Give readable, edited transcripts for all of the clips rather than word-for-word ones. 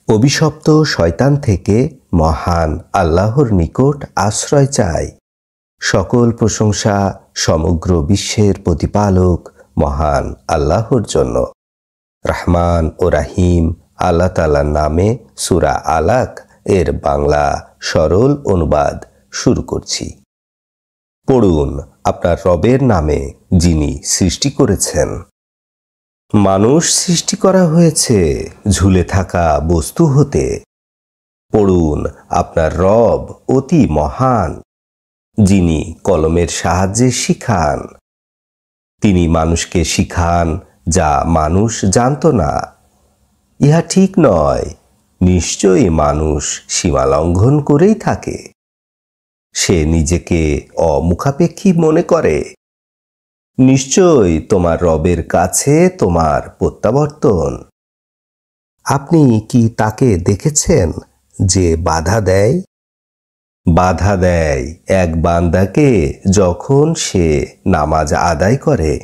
অভিশপ্ত শয়তান থেকে মহান আল্লাহর নিকট আশ্রয় চাই। সকল প্রশংসা সমগ্র বিশ্বের প্রতিপালক মহান আল্লাহর জন্য। রহমান ও রাহিম আল্লাহ তাআলার নামে সূরা আলাক এর বাংলা সরল অনুবাদ শুরু করছি। পড়ুন আপনার রবের নামে, যিনি সৃষ্টি করেছেন। মানুষ সৃষ্টি করা হয়েছে ঝুলে থাকা বস্তু হতে। পড়ুন আপনার রব অতি মহান, যিনি কলমের সাহায্যে শিখান। তিনি মানুষকে শিখান যা মানুষ জানত না। ইহা ঠিক নয়, নিশ্চয়ই মানুষ সীমা লঙ্ঘন করেই থাকে। সে নিজেকে অমুখাপেক্ষী মনে করে। নিশ্চয়ই তোমার রবের কাছে তোমার প্রত্যাবর্তন। আপনি কি তাকে দেখেছেন যে বাধা দেয়? বাধা দেয় এক বান্দাকে যখন সে নামাজ আদায় করে।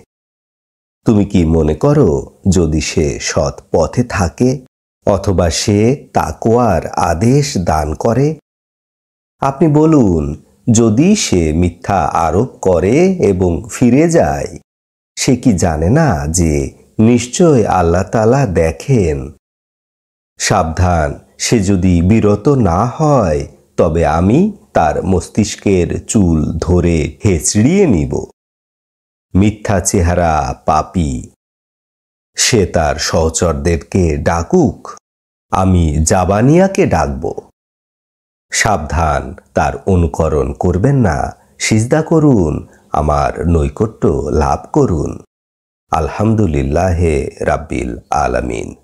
তুমি কি মনে করো যদি সে সৎ পথে থাকে অথবা সে তাকওয়ার আদেশ দান করে? আপনি বলুন, যদি সে মিথ্যা আরোপ করে এবং ফিরে যায়, সে কি জানে না যে নিশ্চয় আল্লাহ তাআলা দেখেন? সাবধান, সে যদি বিরত না হয় তবে আমি তার মস্তিষ্কের চুল ধরে হেঁচড়িয়ে নিব। মিথ্যা চেহারা পাপী। সে তার সহচরদেরকে ডাকুক, আমি জাবানিয়াকে ডাকব। সাবধান, তার অনুকরণ করবেন না। সিজদা করুন, আমার নৈকট্য লাভ করুন। আলহামদুলিল্লাহে রাব্বিল আলামিন।